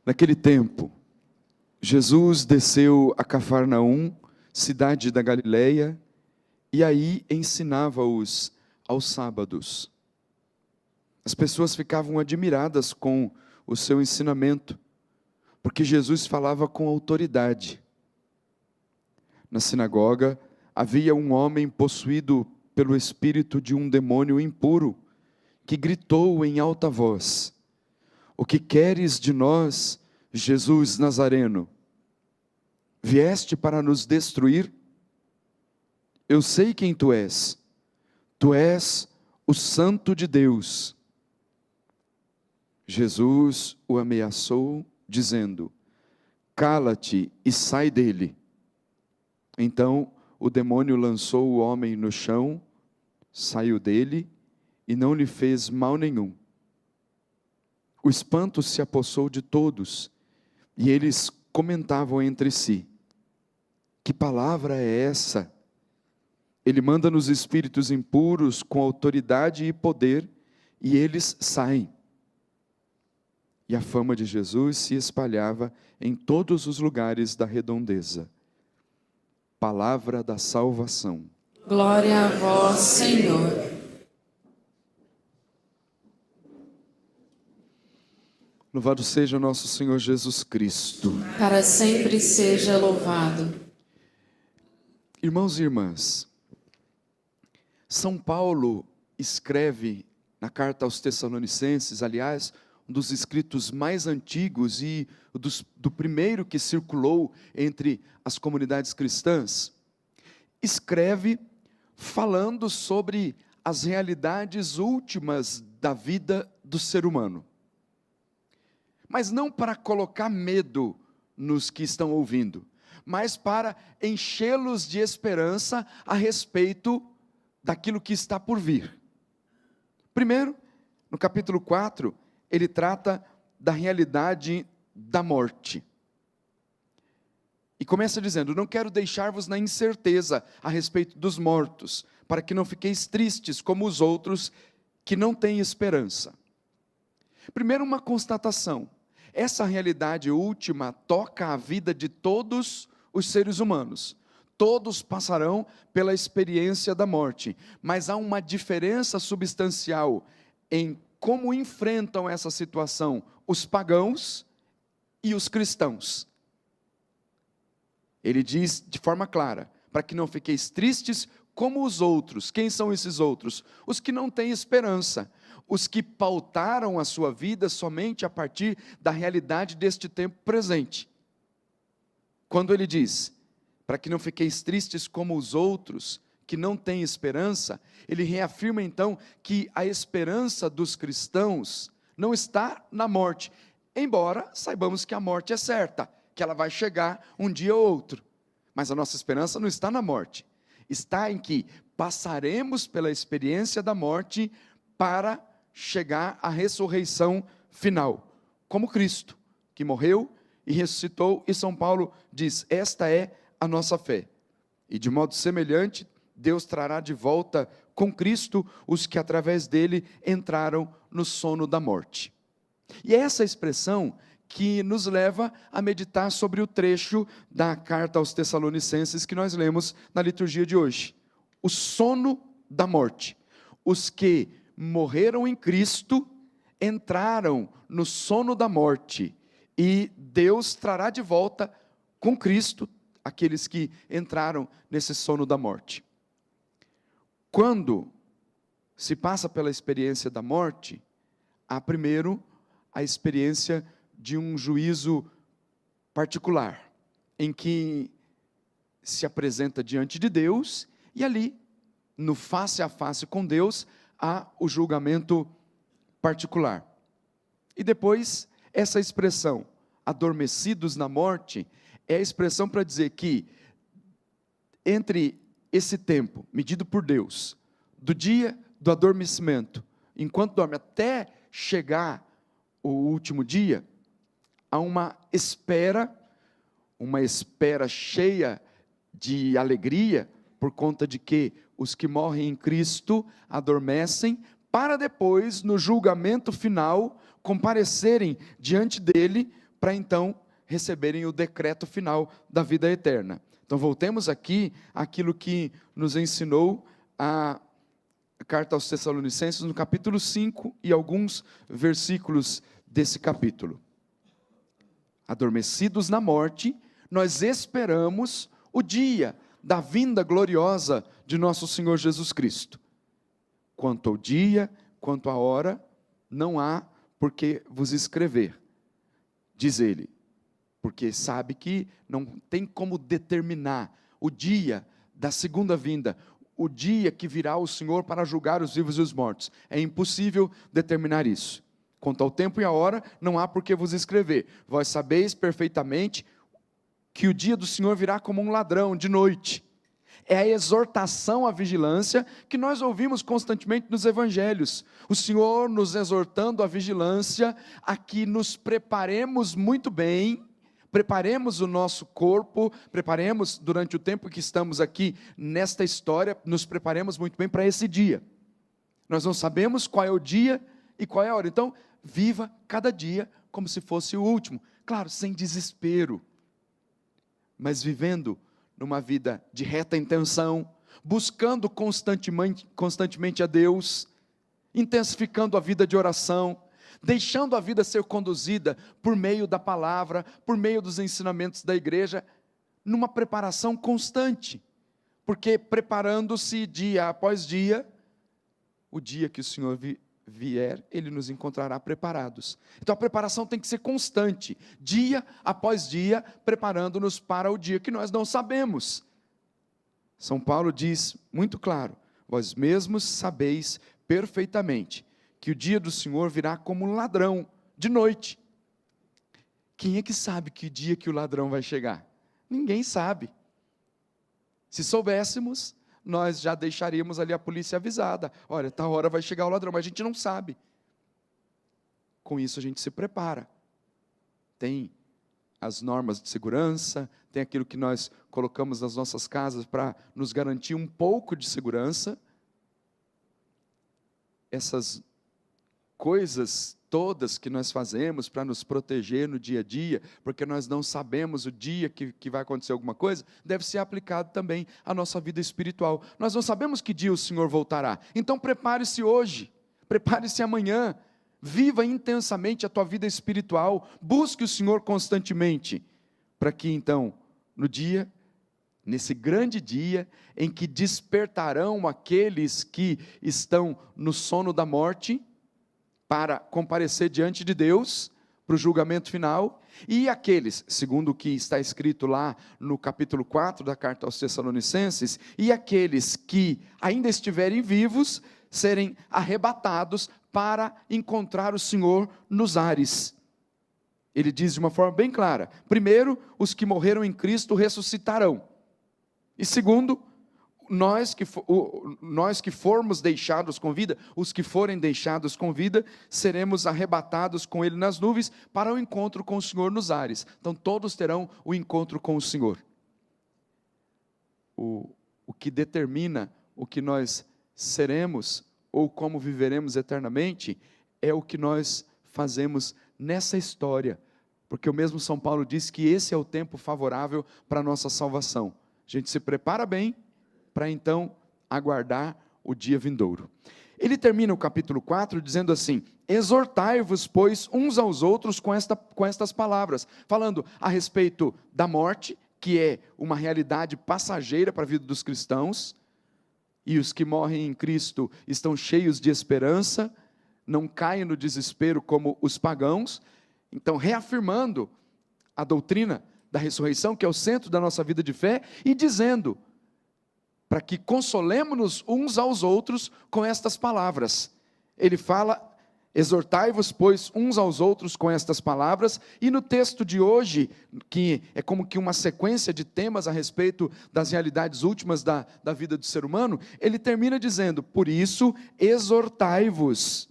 Naquele tempo, Jesus desceu a Cafarnaum, cidade da Galileia, e aí ensinava-os aos sábados. As pessoas ficavam admiradas com o seu ensinamento, porque Jesus falava com autoridade. Na sinagoga havia um homem possuído pelo espírito de um demônio impuro, que gritou em alta voz: "O que queres de nós, Jesus Nazareno? Vieste para nos destruir? Eu sei quem tu és o Santo de Deus." Jesus o ameaçou, dizendo: "Cala-te e sai dele." Então o demônio lançou o homem no chão, saiu dele e não lhe fez mal nenhum. O espanto se apossou de todos, e eles comentavam entre si: "Que palavra é essa? Ele manda nos espíritos impuros com autoridade e poder, e eles saem." E a fama de Jesus se espalhava em todos os lugares da redondeza. Palavra da salvação. Glória a vós, Senhor. Louvado seja nosso Senhor Jesus Cristo. Para sempre seja louvado. Irmãos e irmãs, São Paulo escreve na carta aos Tessalonicenses, aliás, um dos escritos mais antigos e do primeiro que circulou entre as comunidades cristãs, escreve falando sobre as realidades últimas da vida do ser humano. Mas não para colocar medo nos que estão ouvindo, mas para enchê-los de esperança a respeito daquilo que está por vir. Primeiro, no capítulo 4, ele trata da realidade da morte. E começa dizendo: "Não quero deixar-vos na incerteza a respeito dos mortos, para que não fiqueis tristes como os outros que não têm esperança." Primeiro, uma constatação: essa realidade última toca a vida de todos os seres humanos. Todos passarão pela experiência da morte, mas há uma diferença substancial em como enfrentam essa situação os pagãos e os cristãos. Ele diz de forma clara: "Para que não fiqueis tristes como os outros." Quem são esses outros? Os que não têm esperança, os que pautaram a sua vida somente a partir da realidade deste tempo presente. Quando ele diz: "Para que não fiqueis tristes como os outros que não têm esperança", ele reafirma então que a esperança dos cristãos não está na morte, embora saibamos que a morte é certa, que ela vai chegar um dia ou outro, mas a nossa esperança não está na morte, está em que passaremos pela experiência da morte para chegar à ressurreição final, como Cristo, que morreu e ressuscitou, e São Paulo diz: esta é a nossa fé. E de modo semelhante, Deus trará de volta com Cristo os que através dele entraram no sono da morte. E é essa expressão que nos leva a meditar sobre o trecho da carta aos Tessalonicenses que nós lemos na liturgia de hoje. O sono da morte. Os que morreram em Cristo entraram no sono da morte, e Deus trará de volta com Cristo aqueles que entraram nesse sono da morte. Quando se passa pela experiência da morte, há primeiro a experiência de um juízo particular, em que se apresenta diante de Deus, e ali, no face a face com Deus, há o julgamento particular. E depois, essa expressão, adormecidos na morte, é a expressão para dizer que, entre esse tempo, medido por Deus, do dia do adormecimento, enquanto dorme, até chegar o último dia, há uma espera cheia de alegria, por conta de que os que morrem em Cristo adormecem, para depois, no julgamento final, comparecerem diante dele, para então receberem o decreto final da vida eterna. Então voltemos aqui àquilo que nos ensinou a carta aos Tessalonicenses, no capítulo 5 e alguns versículos desse capítulo. Adormecidos na morte, nós esperamos o dia da vinda gloriosa de nosso Senhor Jesus Cristo. Quanto ao dia, quanto à hora, não há por que vos escrever, diz ele, porque sabe que não tem como determinar o dia da segunda vinda, o dia que virá o Senhor para julgar os vivos e os mortos. É impossível determinar isso. Quanto ao tempo e à hora, não há por que vos escrever. Vós sabeis perfeitamente que o dia do Senhor virá como um ladrão de noite. É a exortação à vigilância que nós ouvimos constantemente nos evangelhos. O Senhor nos exortando à vigilância, a que nos preparemos muito bem, preparemos o nosso corpo, preparemos durante o tempo que estamos aqui nesta história, nos preparemos muito bem para esse dia. Nós não sabemos qual é o dia e qual é a hora, então viva cada dia como se fosse o último. Claro, sem desespero, mas numa vida de reta intenção, buscando constantemente a Deus, intensificando a vida de oração, deixando a vida ser conduzida por meio da palavra, por meio dos ensinamentos da igreja, numa preparação constante, porque preparando-se dia após dia, o dia que o Senhor vier, Ele nos encontrará preparados. Então a preparação tem que ser constante, dia após dia, preparando-nos para o dia que nós não sabemos. São Paulo diz muito claro, vós mesmos sabeis perfeitamente que o dia do Senhor virá como um ladrão de noite. Quem é que sabe que dia que o ladrão vai chegar? Ninguém sabe. Se soubéssemos, nós já deixaríamos ali a polícia avisada. Olha, tal hora vai chegar o ladrão, mas a gente não sabe. Com isso a gente se prepara. Tem as normas de segurança, tem aquilo que nós colocamos nas nossas casas para nos garantir um pouco de segurança. Essas coisas todas que nós fazemos para nos proteger no dia a dia, porque nós não sabemos o dia que vai acontecer alguma coisa, deve ser aplicado também à nossa vida espiritual. Nós não sabemos que dia o Senhor voltará, então prepare-se hoje, prepare-se amanhã, viva intensamente a tua vida espiritual, busque o Senhor constantemente, para que então, nesse grande dia, em que despertarão aqueles que estão no sono da morte, para comparecer diante de Deus, para o julgamento final, e aqueles, segundo o que está escrito lá no capítulo 4 da carta aos Tessalonicenses, e aqueles que ainda estiverem vivos, serem arrebatados para encontrar o Senhor nos ares. Ele diz de uma forma bem clara, primeiro, os que morreram em Cristo ressuscitarão, e segundo, nós que formos deixados com vida, os que forem deixados com vida, seremos arrebatados com Ele nas nuvens para o encontro com o Senhor nos ares. Então todos terão o encontro com o Senhor. O que determina o que nós seremos ou como viveremos eternamente é o que nós fazemos nessa história, porque o mesmo São Paulo diz que esse é o tempo favorável para a nossa salvação. A gente se prepara bem, para então aguardar o dia vindouro. Ele termina o capítulo 4 dizendo assim, exortai-vos, pois, uns aos outros com estas palavras, falando a respeito da morte, que é uma realidade passageira para a vida dos cristãos, e os que morrem em Cristo estão cheios de esperança, não caem no desespero como os pagãos, então reafirmando a doutrina da ressurreição, que é o centro da nossa vida de fé, e dizendo, para que consolemos-nos uns aos outros com estas palavras. Ele fala, exortai-vos, pois, uns aos outros com estas palavras, e no texto de hoje, que é como que uma sequência de temas a respeito das realidades últimas da vida do ser humano, ele termina dizendo, por isso, exortai-vos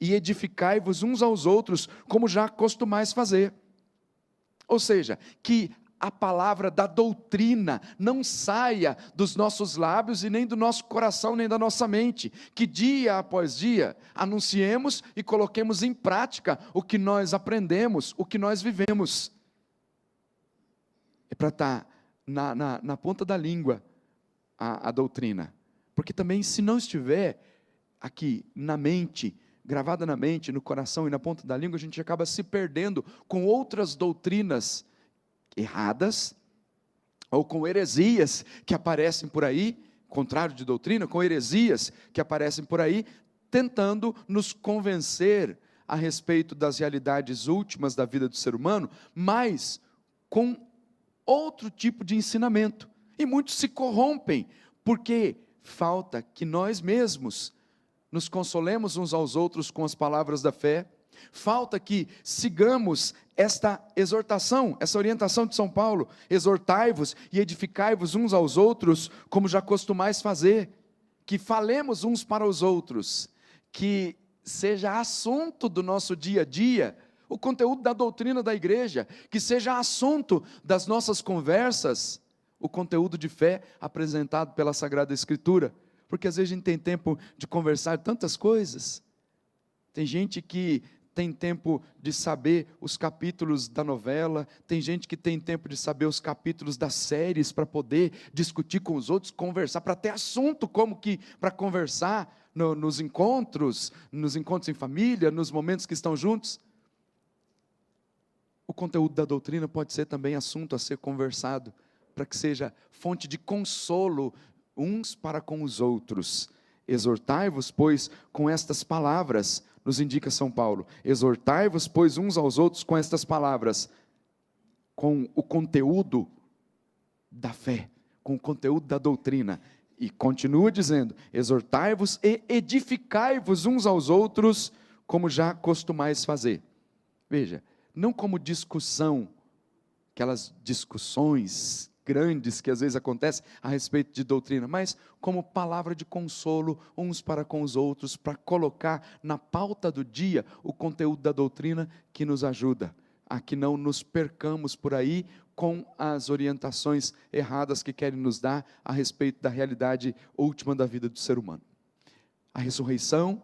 e edificai-vos uns aos outros, como já costumais fazer. Ou seja, que a palavra da doutrina não saia dos nossos lábios e nem do nosso coração, nem da nossa mente. Que dia após dia anunciemos e coloquemos em prática o que nós aprendemos, o que nós vivemos. É para estar na ponta da língua a doutrina. Porque também, se não estiver aqui na mente, gravada na mente, no coração e na ponta da língua, a gente acaba se perdendo com outras doutrinas erradas, ou com heresias que aparecem por aí, contrário de doutrina, com heresias que aparecem por aí, tentando nos convencer a respeito das realidades últimas da vida do ser humano, mas com outro tipo de ensinamento. E muitos se corrompem, porque falta que nós mesmos nos consolemos uns aos outros com as palavras da fé. Falta que sigamos esta exortação, essa orientação de São Paulo: exortai-vos e edificai-vos uns aos outros, como já costumais fazer. Que falemos uns para os outros, que seja assunto do nosso dia a dia, o conteúdo da doutrina da igreja, que seja assunto das nossas conversas, o conteúdo de fé apresentado pela Sagrada Escritura. Porque às vezes a gente tem tempo de conversar tantas coisas. Tem gente que tem tempo de saber os capítulos da novela, tem gente que tem tempo de saber os capítulos das séries para poder discutir com os outros, conversar, para ter assunto como que para conversar nos encontros em família, nos momentos que estão juntos. O conteúdo da doutrina pode ser também assunto a ser conversado, para que seja fonte de consolo uns para com os outros. Exortai-vos, pois, com estas palavras, nos indica São Paulo. Exortai-vos, pois, uns aos outros com estas palavras, com o conteúdo da fé, com o conteúdo da doutrina. E continua dizendo: exortai-vos e edificai-vos uns aos outros, como já costumais fazer. Veja, não como discussão, aquelas discussões grandes que às vezes acontecem a respeito de doutrina, mas como palavra de consolo uns para com os outros, para colocar na pauta do dia o conteúdo da doutrina que nos ajuda a que não nos percamos por aí com as orientações erradas que querem nos dar a respeito da realidade última da vida do ser humano. A ressurreição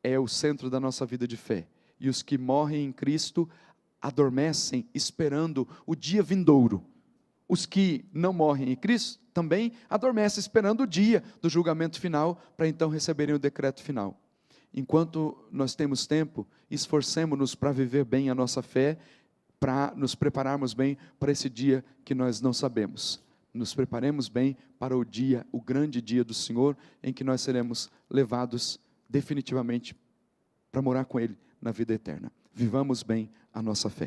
é o centro da nossa vida de fé, e os que morrem em Cristo adormecem esperando o dia vindouro. Os que não morrem em Cristo também adormecem esperando o dia do julgamento final, para então receberem o decreto final. Enquanto nós temos tempo, esforcemo-nos para viver bem a nossa fé, para nos prepararmos bem para esse dia que nós não sabemos. Nos preparemos bem para o dia, o grande dia do Senhor, em que nós seremos levados definitivamente para morar com Ele na vida eterna. Vivamos bem a nossa fé.